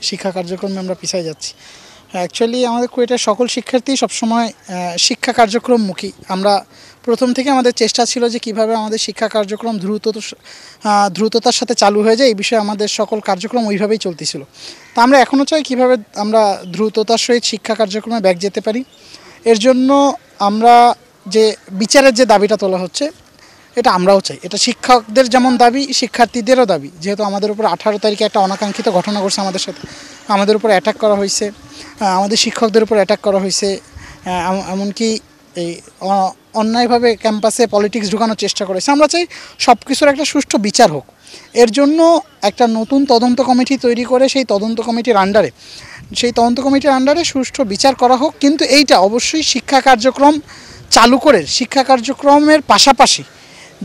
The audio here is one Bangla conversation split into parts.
শিক্ষা কার্যক্রমে আমরা পিছিয়ে যাচ্ছি। অ্যাকচুয়ালি আমাদের কুয়েটের সকল শিক্ষার্থী সবসময় শিক্ষা কার্যক্রমমুখী। আমরা প্রথম থেকে আমাদের চেষ্টা ছিল যে কীভাবে আমাদের শিক্ষা কার্যক্রম দ্রুততার সাথে চালু হয়ে যায়, এই বিষয়ে আমাদের সকল কার্যক্রম ওইভাবেই চলতেছিল। তা আমরা এখনও চাই কীভাবে আমরা দ্রুততার সহিত শিক্ষা কার্যক্রমে ব্যাক যেতে পারি। এর জন্য আমরা যে বিচারের যে দাবিটা তোলা হচ্ছে, এটা আমরাও চাই। এটা শিক্ষকদের যেমন দাবি, শিক্ষার্থীদেরও দাবি। যেহেতু আমাদের উপর 18 তারিখে একটা অনাকাঙ্ক্ষিত ঘটনা ঘটছে, আমাদের উপর অ্যাটাক করা হয়েছে, আমাদের শিক্ষকদের উপর অ্যাটাক করা হয়েছে, এমনকি এই অন্যায়ভাবে ক্যাম্পাসে পলিটিক্স ঢুকানোর চেষ্টা করেছে। আমরা চাই সব কিছুর একটা সুষ্ঠু বিচার হোক। এর জন্য একটা নতুন তদন্ত কমিটি তৈরি করে সেই তদন্ত কমিটির আন্ডারে সুষ্ঠু বিচার করা হোক। কিন্তু এইটা অবশ্যই শিক্ষা কার্যক্রম চালু করে শিক্ষা কার্যক্রমের পাশাপাশি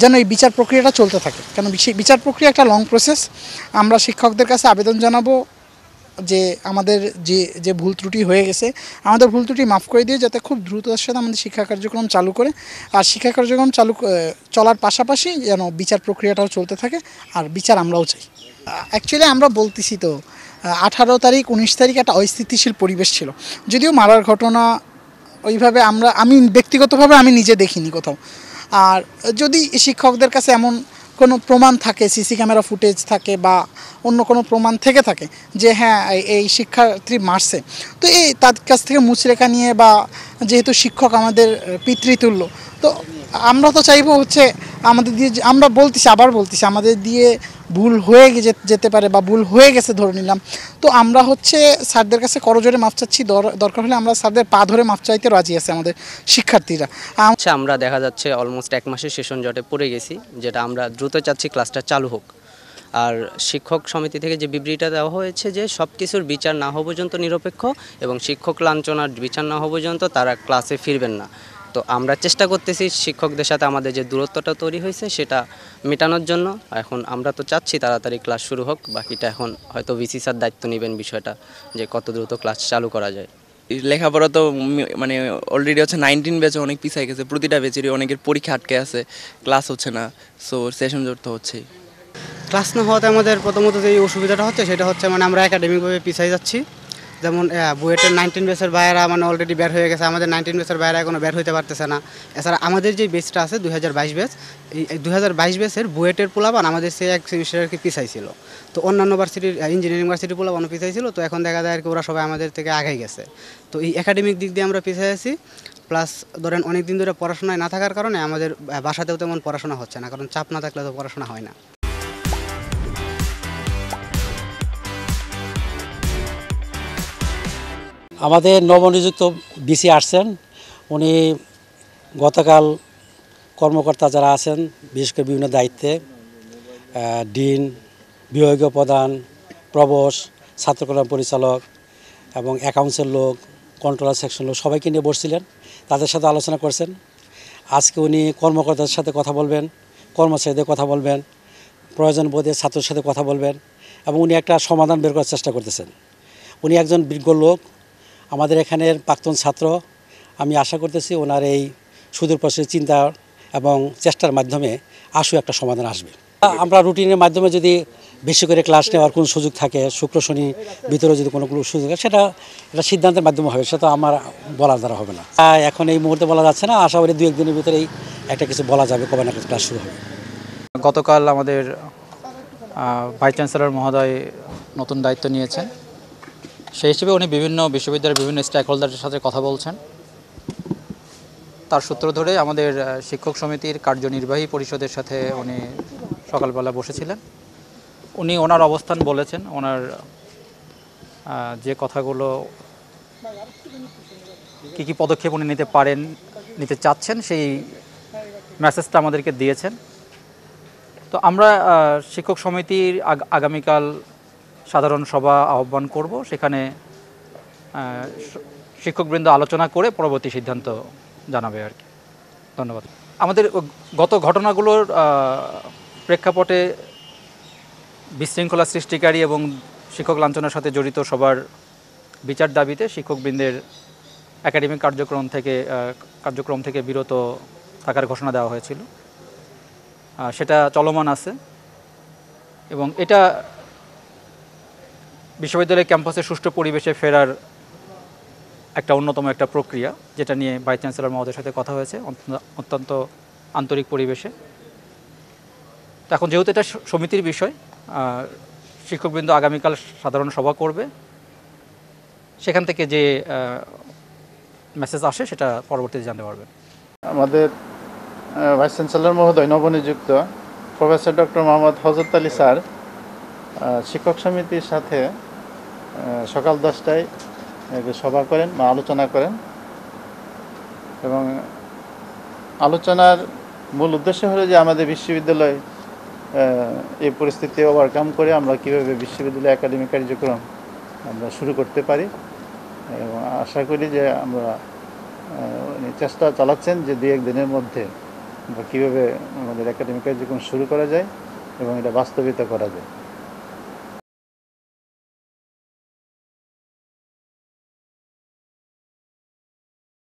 যেন এই বিচার প্রক্রিয়াটা চলতে থাকে, কেন বিচার প্রক্রিয়া একটা লং প্রসেস। আমরা শিক্ষকদের কাছে আবেদন জানাবো যে আমাদের যে ভুল ত্রুটি হয়ে গেছে, আমাদের ভুল ত্রুটি মাফ করে দিয়ে যাতে খুব দ্রুততার সাথে আমাদের শিক্ষা কার্যক্রম চালু করে, আর শিক্ষা কার্যক্রম চলার পাশাপাশি যেন বিচার প্রক্রিয়াটাও চলতে থাকে, আর বিচার আমরাও চাই। অ্যাকচুয়ালি আমরা বলতেছি তো 18 তারিখ 19 তারিখ একটা অস্থিতিশীল পরিবেশ ছিল। যদিও মারার ঘটনা ওইভাবে আমি ব্যক্তিগতভাবে আমি নিজে দেখিনি কোথাও। আর যদি শিক্ষকদের কাছে এমন কোনো প্রমাণ থাকে, সিসি ক্যামেরা ফুটেজ থাকে বা অন্য কোনো প্রমাণ থেকে থাকে যে হ্যাঁ এই শিক্ষার্থী মারছে, তো তার কাছ থেকে মুচলেখা নিয়ে, বা যেহেতু শিক্ষক আমাদের পিতৃতুল্য, তো আমরা তো চাইবো হচ্ছে আমাদের দিয়ে, আমরা বলতেছি আমাদের দিয়ে ভুল হয়ে যেতে পারে বা ভুল হয়ে গেছে ধরে নিলাম, তো আমরা হচ্ছে স্যারদের কাছে করজোরে মাফ চাচ্ছি। দরকার হলে আমরা স্যারদের পা ধরে মাফ চাইতে রাজি আছে আমাদের শিক্ষার্থীরা। আচ্ছা, আমরা দেখা যাচ্ছে অলমোস্ট 1 মাসের সেশন জটে পড়ে গেছি, যেটা আমরা দ্রুত চাচ্ছি ক্লাসটা চালু হোক। আর শিক্ষক সমিতি থেকে যে বিবৃতিটা দেওয়া হয়েছে যে সব কিছুর বিচার না হওয়া পর্যন্ত নিরপেক্ষ এবং শিক্ষক লাঞ্ছনার বিচার না হওয়া পর্যন্ত তারা ক্লাসে ফিরবেন না। তো আমরা চেষ্টা করতেছি শিক্ষকদের সাথে আমাদের যে দূরত্বটা তৈরি হয়েছে সেটা মেটানোর জন্য। এখন আমরা তো চাচ্ছি তাড়াতাড়ি ক্লাস শুরু হোক, বাকিটা এখন হয়তো ভিসি স্যার দায়িত্ব নেবেন বিষয়টা, যে কত দ্রুত ক্লাস চালু করা যায়। লেখাপড়া তো মানে অলরেডি হচ্ছে 19 ব্যাচে অনেক পিছিয়ে গেছে, প্রতিটা ব্যাচেরই অনেকের পরীক্ষা আটকে আছে, ক্লাস হচ্ছে না, সো সেশন জট তো হচ্ছেই। ক্লাস না হওয়াতে আমাদের প্রথমত যে অসুবিধাটা হচ্ছে সেটা হচ্ছে আমরা একাডেমিকভাবে পিছিয়ে যাচ্ছি। যেমন বুয়েটের 19 ব্যাচের বাইরা অলরেডি বের হয়ে গেছে, আমাদের 19 ব্যাচের বাইরা এখনও বের হইতে পারতেছে না। এছাড়া আমাদের যে বেচটা আছে 2022 ব্যাচ, এই 2022 ব্যাচের বুয়েটের পোলাপান আমাদের সে এক সেমিস্টার আর কি পিছাই ছিল। তো অন্যান্য ভার্সিটির ইঞ্জিনিয়ারিং ভার্সিটির পোলাপানও পিছাই ছিল। তো এখন দেখা যায় আর কি ওরা সবাই আমাদের থেকে আগাই গেছে। তো এই একাডেমিক দিক দিয়ে আমরা পিছিয়ে আছি, প্লাস ধরেন অনেক দিন ধরে পড়াশোনায় না থাকার কারণে আমাদের বাসাতেও তেমন পড়াশোনা হচ্ছে না, কারণ চাপ না থাকলে তো পড়াশোনা হয় না। আমাদের নবনিযুক্ত বিসি আসছেন, উনি গতকাল কর্মকর্তা যারা আছেন বিশেষ করে বিভিন্ন দায়িত্বে, ডিন, বিভাগীয় প্রধান, প্রভোস্ট, ছাত্রকল্যাণ পরিচালক এবং অ্যাকাউন্টসের লোক, কন্ট্রোলার সেকশন লোক সবাইকে নিয়ে বসছিলেন, তাদের সাথে আলোচনা করছেন। আজকে উনি কর্মকর্তাদের সাথে কথা বলবেন, কর্মচারীদের কথা বলবেন, প্রয়োজন বোধে ছাত্রের সাথে কথা বলবেন, এবং উনি একটা সমাধান বের করার চেষ্টা করতেছেন। উনি একজন বিজ্ঞ লোক, আমাদের এখানের প্রাক্তন ছাত্র। আমি আশা করতেছি ওনার এই সুদূরপ্রসারী চিন্তা এবং চেষ্টার মাধ্যমে একটা সমাধান আসবে। আমরা রুটিনের মাধ্যমে যদি বেশি করে ক্লাস নেওয়ার কোনো সুযোগ থাকে, শুক্র শনি ভিতরে যদি কোনো সুযোগ থাকে, সেটা সিদ্ধান্তের মাধ্যমে হবে, সেটা আমার বলার দ্বারা হবে না। এখন এই মুহূর্তে বলা যাচ্ছে না, আশা করি 2-1 দিনের ভিতরেই একটা কিছু বলা যাবে কবে না ক্লাস শুরু হবে। গতকাল আমাদের ভাইস চ্যান্সেলর মহোদয় নতুন দায়িত্ব নিয়েছেন, সেই হিসেবে উনি বিভিন্ন বিশ্ববিদ্যালয়ের বিভিন্ন স্টেক হোল্ডারের সাথে কথা বলছেন। তার সূত্র ধরে আমাদের শিক্ষক সমিতির কার্যনির্বাহী পরিষদের সাথে উনি সকালবেলা বসেছিলেন। উনি ওনার অবস্থান বলেছেন, ওনার যে কথাগুলো কী পদক্ষেপ উনি নিতে চাচ্ছেন সেই মেসেজটা আমাদেরকে দিয়েছেন। তো আমরা শিক্ষক সমিতির আগামীকাল সাধারণ সভা আহ্বান করব, সেখানে শিক্ষকবৃন্দ আলোচনা করে পরবর্তী সিদ্ধান্ত জানাবে আর কি। ধন্যবাদ। আমাদের গত ঘটনাগুলোর প্রেক্ষাপটে বিশৃঙ্খলা সৃষ্টিকারী এবং শিক্ষক লাঞ্ছনার সাথে জড়িত সবার বিচার দাবিতে শিক্ষকবৃন্দের একাডেমিক কার্যক্রম থেকে বিরত থাকার ঘোষণা দেওয়া হয়েছিল, সেটা চলমান আছে এবং এটা বিশ্ববিদ্যালয় ক্যাম্পাসে সুষ্ঠু পরিবেশে ফেরার একটা অন্যতম একটা প্রক্রিয়া, যেটা নিয়ে ভাইস চ্যান্সেলর মহোদয়ের সাথে কথা হয়েছে অত্যন্ত আন্তরিক পরিবেশে। তো এখন যেহেতু এটা সমিতির বিষয়, শিক্ষকবৃন্দ আগামীকাল সাধারণ সভা করবে, সেখান থেকে যে মেসেজ আসে সেটা পরবর্তীতে জানতে পারবেন। আমাদের ভাইস চ্যান্সেলর মহোদয় নবনিযুক্ত প্রফেসর ডক্টর মোহাম্মদ হযরত আলী স্যার শিক্ষক সমিতির সাথে সকাল 10টায় সভা করেন বা আলোচনা করেন, এবং আলোচনার মূল উদ্দেশ্য হলো যে আমাদের বিশ্ববিদ্যালয় এই পরিস্থিতি ওভারকাম করে আমরা কীভাবে বিশ্ববিদ্যালয় একাডেমিক কার্যক্রম আমরা শুরু করতে পারি, এবং আশা করি যে আমরা চেষ্টা চালাচ্ছেন যে 2-1 দিনের মধ্যে কীভাবে আমাদের একাডেমিক কার্যক্রম শুরু করা যায় এবং এটা বাস্তবিত করা যায়।